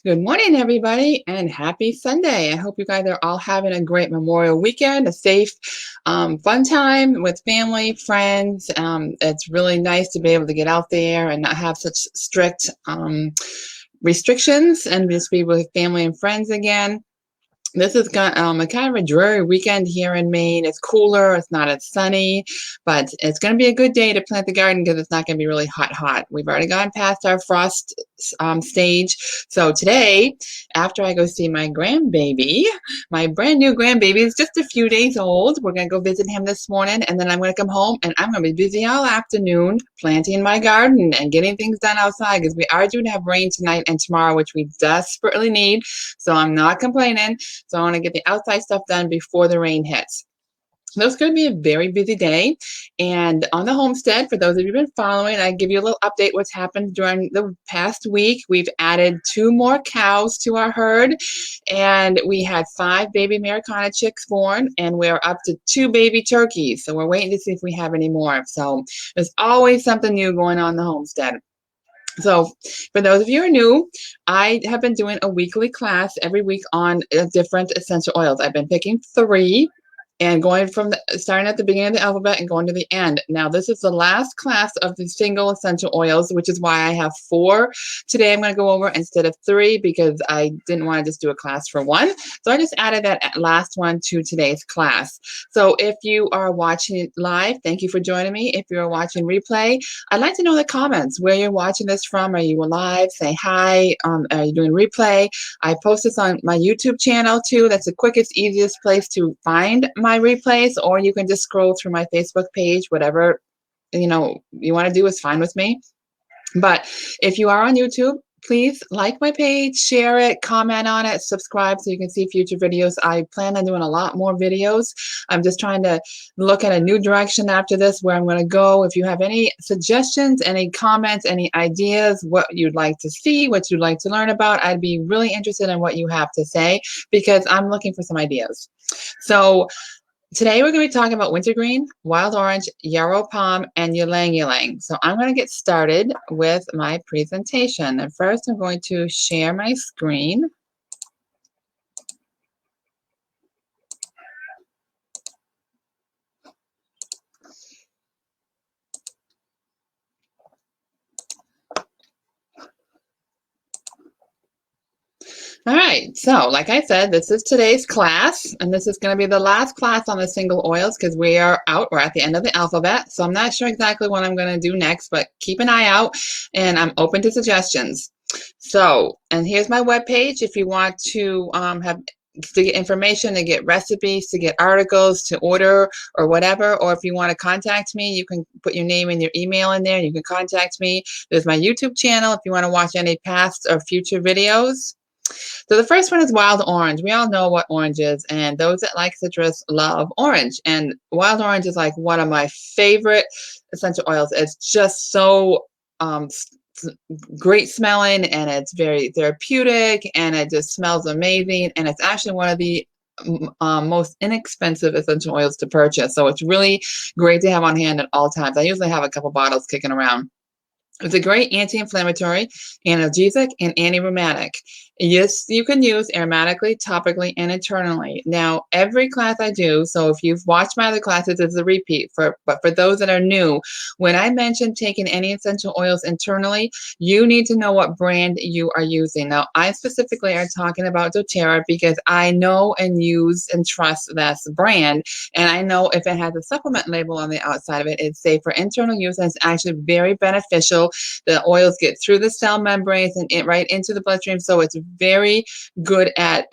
Good morning, everybody, and happy Sunday. I hope you guys are all having a great Memorial weekend, a safe, fun time with family, friends. It's really nice to be able to get out there and not have such strict restrictions and just be with family and friends again. This is got a kind of a dreary weekend here in Maine. It's cooler, it's not as sunny, but it's going to be a good day to plant the garden because it's not going to be really hot. We've already gone past our frost stage. So today, after I go see my grandbaby, my brand new grandbaby is just a few days old. We're going to go visit him this morning, and then I'm going to come home and I'm going to be busy all afternoon planting my garden and getting things done outside because we are due to have rain tonight and tomorrow, which we desperately need. So I'm not complaining. So I want to get the outside stuff done before the rain hits. So it's going to be a very busy day. And on the homestead, for those of you who've been following, I give you a little update what's happened during the past week. We've added 2 more cows to our herd, and we had 5 baby Americana chicks born, and we're up to 2 baby turkeys. So we're waiting to see if we have any more. So there's always something new going on in the homestead. So for those of you who are new, I have been doing a weekly class every week on different essential oils. I've been picking 3 and going from starting at the beginning of the alphabet and going to the end. Now, this is the last class of the single essential oils, which is why I have 4 today I'm going to go over instead of 3 because I didn't want to just do a class for 1. So I just added that last one to today's class. So if you are watching it live, thank you for joining me. If you're watching replay, I'd like to know in the comments where you're watching this from. Are you live? Say hi. Are you doing replay? I post this on my YouTube channel too. That's the quickest, easiest place to find my replays, or you can just scroll through my Facebook page. Whatever you want to do is fine with me. But if you are on YouTube, please like my page, share it, comment on it, subscribe so you can see future videos. I plan on doing a lot more videos. I'm just trying to look at a new direction after this where I'm going to go. If you have any suggestions, any comments, any ideas, what you'd like to see, what you'd like to learn about, I'd be really interested in what you have to say because I'm looking for some ideas. So today we're going to be talking about wintergreen, wild orange, yarrow palm, and ylang ylang. So I'm going to get started with my presentation. And first I'm going to share my screen. All right, so like I said, this is today's class, and this is going to be the last class on the single oils because we are out. We're at the end of the alphabet, so I'm not sure exactly what I'm going to do next, but keep an eye out, and I'm open to suggestions. So, and here's my webpage if you want to to get information, to get recipes, to get articles, to order or whatever, or if you want to contact me, you can put your name and your email in there, and you can contact me. There's my YouTube channel if you want to watch any past or future videos. So the first one is wild orange. We all know what orange is, and those that like citrus love orange. And wild orange is like one of my favorite essential oils. It's just so great smelling, and it's very therapeutic, and it just smells amazing. And it's actually one of the most inexpensive essential oils to purchase. So it's really great to have on hand at all times. I usually have a couple bottles kicking around. It's a great anti-inflammatory, analgesic, and anti-rheumatic. Yes, you can use aromatically, topically, and internally. Now, every class I do, so if you've watched my other classes, it's a repeat. But for those that are new, when I mention taking any essential oils internally, you need to know what brand you are using. Now, I specifically are talking about Doterra because I know and use and trust this brand, and I know if it has a supplement label on the outside of it, it's safe for internal use, and it's actually very beneficial. The oils get through the cell membranes and right into the bloodstream, so it's very good at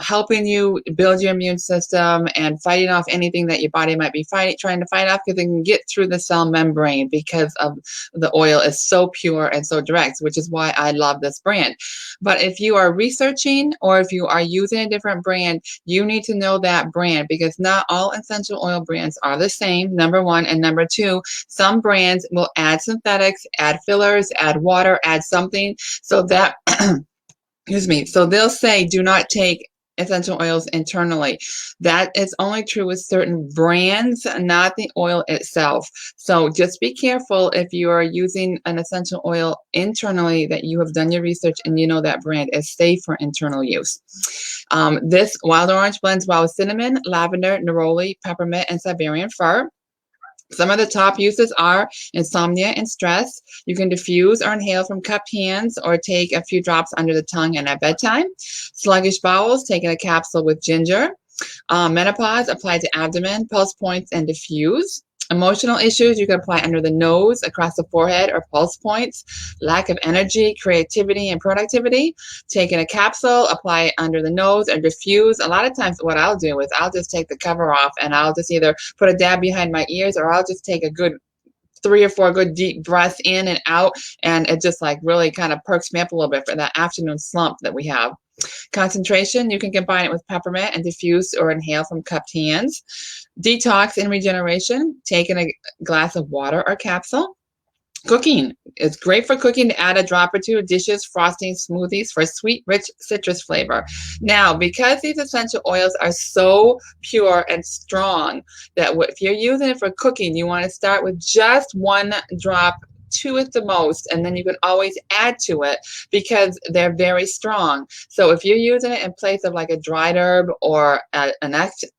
helping you build your immune system and fighting off anything that your body might be trying to fight off, because it can get through the cell membrane because of the oil is so pure and so direct, which is why I love this brand. But if you are researching or if you are using a different brand, you need to know that brand because not all essential oil brands are the same, number one. And number two, some brands will add synthetics, add fillers, add water, add something so that excuse me. So they'll say, do not take essential oils internally. That is only true with certain brands, not the oil itself. So just be careful if you are using an essential oil internally that you have done your research and you know that brand is safe for internal use. This wild orange blends well with cinnamon, lavender, neroli, peppermint, and Siberian fir. Some of the top uses are insomnia and stress. You can diffuse or inhale from cupped hands or take a few drops under the tongue and at bedtime. Sluggish bowels, taking a capsule with ginger. Menopause, apply to abdomen, pulse points, and diffuse. Emotional issues, you can apply under the nose, across the forehead, or pulse points. Lack of energy, creativity, and productivity. Taking a capsule, apply it under the nose, and diffuse. A lot of times what I'll do is I'll just take the cover off and I'll just either put a dab behind my ears or I'll just take a good 3 or 4 good deep breaths in and out, and it just like really kind of perks me up a little bit for that afternoon slump that we have. Concentration, you can combine it with peppermint and diffuse or inhale from cupped hands. Detox and regeneration, take in a glass of water or capsule. Cooking, it's great for cooking to add a drop or two of dishes, frostings, smoothies for sweet, rich citrus flavor. Now, because these essential oils are so pure and strong that if you're using it for cooking, you want to start with just 1 drop, 2 at the most, and then you can always add to it because they're very strong. So if you're using it in place of like a dried herb or an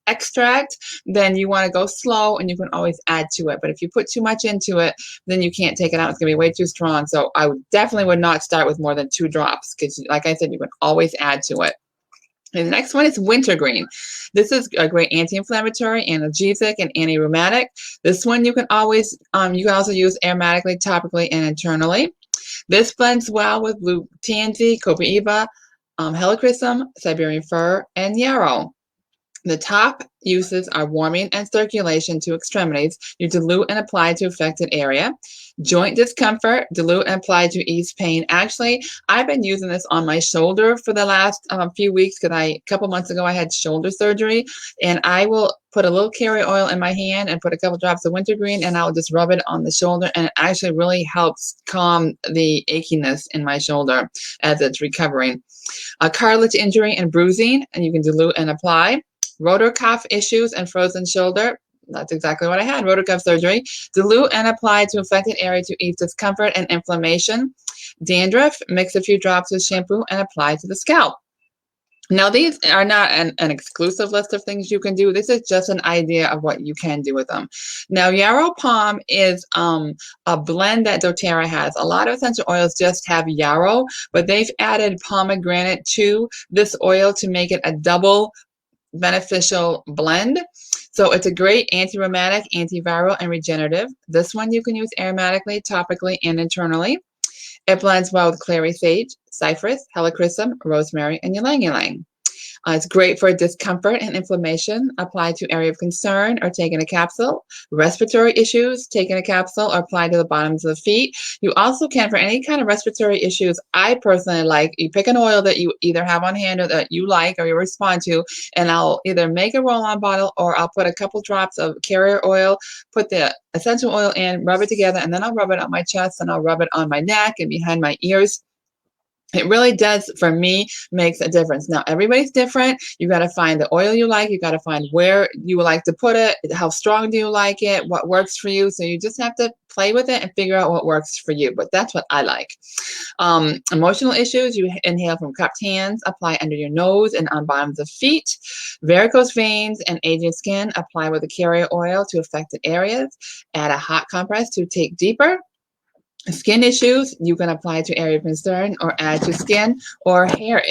extract, then you want to go slow and you can always add to it. But if you put too much into it, then you can't take it out. It's going to be way too strong. So I definitely would not start with more than 2 drops because, like I said, you can always add to it. And the next one is Wintergreen. This is a great anti-inflammatory, analgesic, and anti-rheumatic. This one you can always, you can also use aromatically, topically, and internally. This blends well with blue tansy, copaiba, helichrysum, Siberian fir, and yarrow. The top uses are warming and circulation to extremities. You dilute and apply to affected area. Joint discomfort, dilute and apply to ease pain. Actually, I've been using this on my shoulder for the last few weeks because a couple months ago I had shoulder surgery, and I will put a little carrier oil in my hand and put a couple drops of wintergreen, and I'll just rub it on the shoulder, and it actually really helps calm the achiness in my shoulder as it's recovering. A cartilage injury and bruising, and you can dilute and apply. Rotor cuff issues and frozen shoulder. That's exactly what I had, rotor cuff surgery. Dilute and apply to affected area to ease discomfort and inflammation. Dandruff, mix a few drops with shampoo and apply to the scalp. Now, these are not an exclusive list of things you can do. This is just an idea of what you can do with them. Now, Yarrow Palm is a blend that Doterra has. A lot of essential oils just have yarrow, but they've added pomegranate to this oil to make it a double beneficial blend. So it's a great anti-rheumatic, antiviral, and regenerative. This one you can use aromatically, topically, and internally. It blends well with clary sage, cypress, helichrysum, rosemary, and ylang ylang. It's great for discomfort and inflammation. Apply to area of concern or take in a capsule. Respiratory issues, take in a capsule or apply to the bottoms of the feet. You also can, for any kind of respiratory issues, I personally like, you pick an oil that you either have on hand or that you like or you respond to, and I'll either make a roll-on bottle or I'll put a couple drops of carrier oil, put the essential oil in, rub it together, and then I'll rub it on my chest and I'll rub it on my neck and behind my ears. It really does, for me, makes a difference. Now, everybody's different. You got to find the oil you like. You got to find where you would like to put it. How strong do you like it? What works for you? So you just have to play with it and figure out what works for you. But that's what I like. Emotional issues, you inhale from cupped hands, apply under your nose and on bottoms of feet. Varicose veins and aging skin, apply with a carrier oil to affected areas. Add a hot compress to take deeper. Skin issues, you can apply to area of concern or add to skin or hair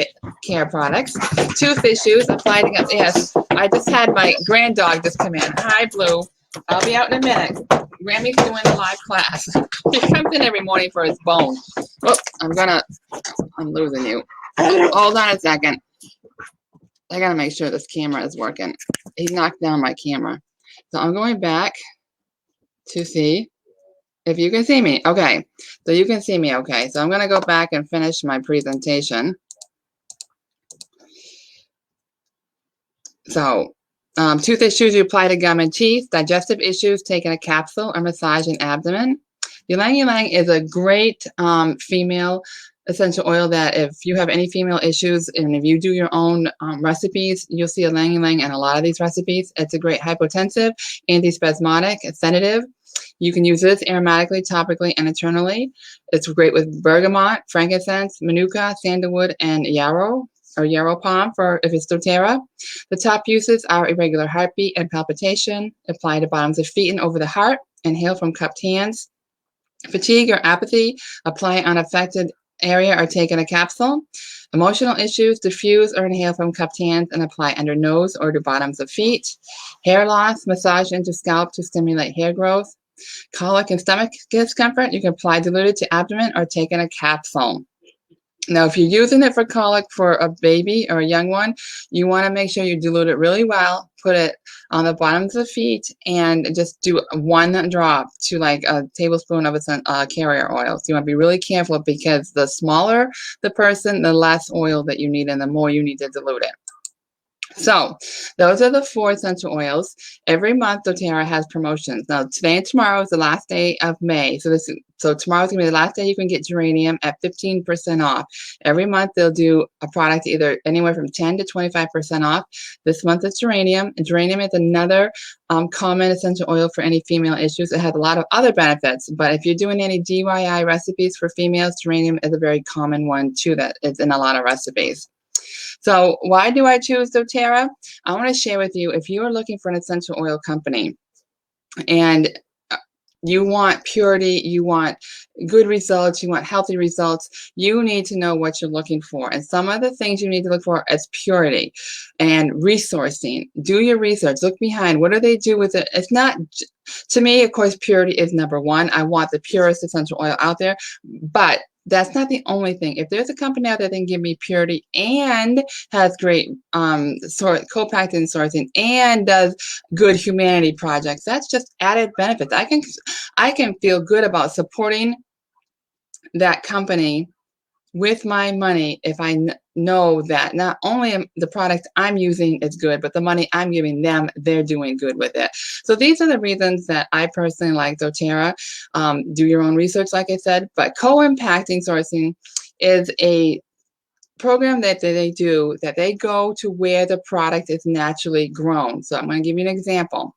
care products. Tooth issues, apply to, yes, I just had my grand dog just come in. Hi, Blue. I'll be out in a minute. Grammy's doing a live class. He comes in every morning for his bone. Oh, I'm losing you. Hold on a second. I gotta make sure this camera is working. He knocked down my camera. So I'm going back to see if you can see me. Okay, so you can see me. Okay, so I'm going to go back and finish my presentation. So, tooth issues, you apply to gum and teeth. Digestive issues, take in a capsule or massage an abdomen. Ylang Ylang is a great female essential oil that if you have any female issues and if you do your own recipes, you'll see Ylang Ylang in a lot of these recipes. It's a great hypotensive, antispasmodic, sedative. You can use this aromatically, topically, and internally. It's great with bergamot, frankincense, manuka, sandalwood, and yarrow or yarrow palm for if it's Doterra. The top uses are irregular heartbeat and palpitation. Apply to bottoms of feet and over the heart. Inhale from cupped hands. Fatigue or apathy, apply on affected area or take in a capsule. Emotional issues, diffuse or inhale from cupped hands and apply under nose or to bottoms of feet. Hair loss, massage into scalp to stimulate hair growth. Colic and stomach discomfort, you can apply diluted to abdomen or take in a capsule. Now, if you're using it for colic for a baby or a young one, you want to make sure you dilute it really well, put it on the bottoms of the feet, and just do one drop to like a tablespoon of a carrier oil. So you want to be really careful because the smaller the person, the less oil that you need and the more you need to dilute it. So those are the 4 essential oils. Every month, Doterra has promotions. Now, today and tomorrow is the last day of May. So tomorrow's going to be the last day you can get Geranium at 15% off. Every month, they'll do a product either anywhere from 10 to 25% off. This month, it's Geranium. And Geranium is another common essential oil for any female issues. It has a lot of other benefits, but if you're doing any DIY recipes for females, Geranium is a very common one too that is in a lot of recipes. So why do I choose Doterra? I want to share with you, if you are looking for an essential oil company and you want purity, you want good results, you want healthy results, you need to know what you're looking for. And some of the things you need to look for is purity and resourcing. Do your research, look behind, what do they do with it? It's not, to me, of course, purity is number one. I want the purest essential oil out there, but that's not the only thing. If there's a company out there that can give me purity and has great co-packed in sourcing and does good humanity projects, that's just added benefits. I can feel good about supporting that company with my money if I know that not only the product I'm using is good, but the money I'm giving them, they're doing good with it. So these are the reasons that I personally like Doterra. Do your own research, like I said, but co-impacting sourcing is a program that they do, that they go to where the product is naturally grown. So I'm going to give you an example.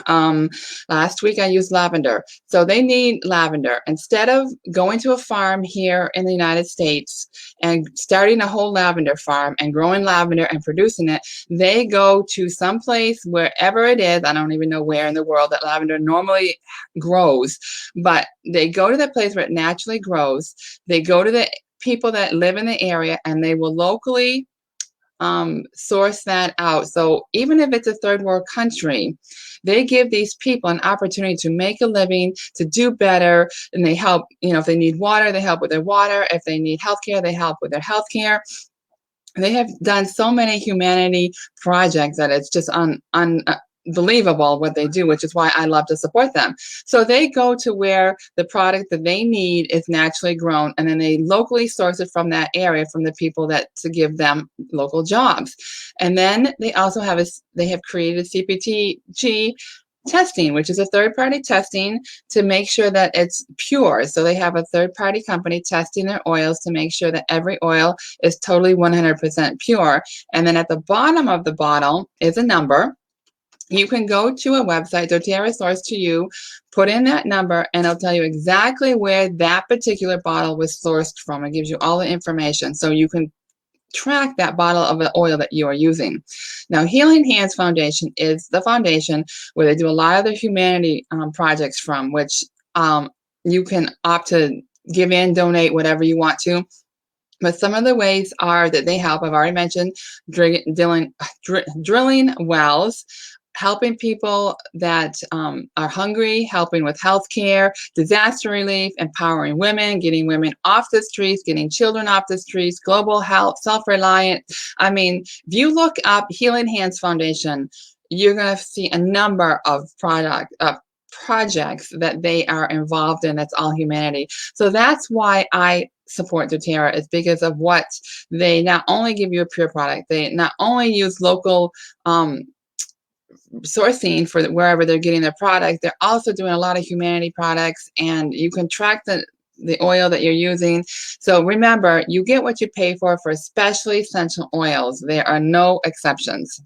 Last week I used lavender. So they need lavender. Instead of going to a farm here in the United States and starting a whole lavender farm and growing lavender and producing it, they go to some place wherever it is. I don't even know where in the world that lavender normally grows, but they go to the place where it naturally grows. They go to the people that live in the area and they will locally source that out. So even if it's a third world country, they give these people an opportunity to make a living, to do better, and they help, if they need water, they help with their water. If they need healthcare, they help with their healthcare. They have done so many humanity projects that it's just unbelievable what they do, which is why I love to support them. So they go to where the product that they need is naturally grown, and then they locally source it from that area, from the people to give them local jobs. And then they also have created CPTG testing, which is a third-party testing to make sure that it's pure. So they have a third-party company testing their oils to make sure that every oil is totally 100% pure. And then at the bottom of the bottle is a number. You can go to a website, Doterra Source to You, put in that number, and it'll tell you exactly where that particular bottle was sourced from. It gives you all the information so you can track that bottle of the oil that you are using. Now, Healing Hands Foundation is the foundation where they do a lot of the humanity projects from, which you can opt to give in, donate, whatever you want to. But some of the ways are that they help. I've already mentioned drilling wells, helping people that are hungry, helping with healthcare, disaster relief, empowering women, getting women off the streets, getting children off the streets, global health, self-reliant. I mean, if you look up Healing Hands Foundation, you're going to see a number of projects that they are involved in. That's all humanity. So that's why I support Doterra, is because of what they not only give you a pure product, they not only use local sourcing for wherever they're getting their product, they're also doing a lot of humanity products, and you can track the oil that you're using. So remember, you get what you pay for especially essential oils. There are no exceptions.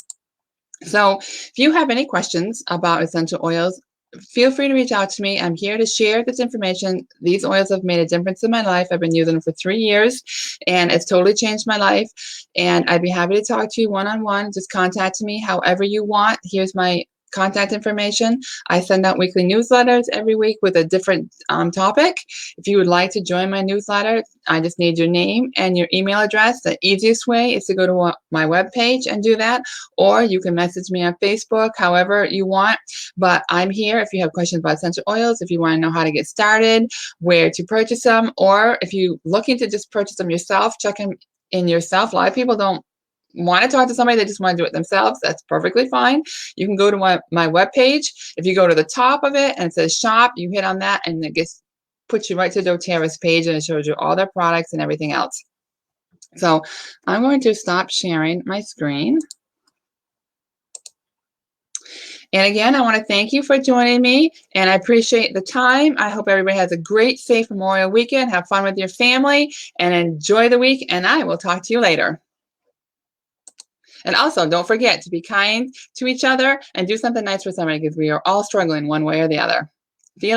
So if you have any questions about essential oils, feel free to reach out to me. I'm here to share this information. These oils have made a difference in my life. I've been using them for 3 years, and it's totally changed my life. And I'd be happy to talk to you one-on-one. Just contact me however you want. Here's my contact information. I send out weekly newsletters every week with a different topic. If you would like to join my newsletter, I just need your name and your email address. The easiest way is to go to my webpage and do that, or you can message me on Facebook, however you want. But I'm here if you have questions about essential oils, if you want to know how to get started, where to purchase them, or if you're looking to just purchase them yourself, check them in yourself. A lot of people don't want to talk to somebody, they just want to do it themselves. That's perfectly fine. You can go to my webpage. If you go to the top of it and it says shop, you hit on that and it puts you right to Doterra's page, and it shows you all their products and everything else. So I'm going to stop sharing my screen. And again, I want to thank you for joining me, and I appreciate the time. I hope everybody has a great, safe Memorial weekend. Have fun with your family and enjoy the week, and I will talk to you later. And also, don't forget to be kind to each other and do something nice for somebody, because we are all struggling one way or the other. See you later.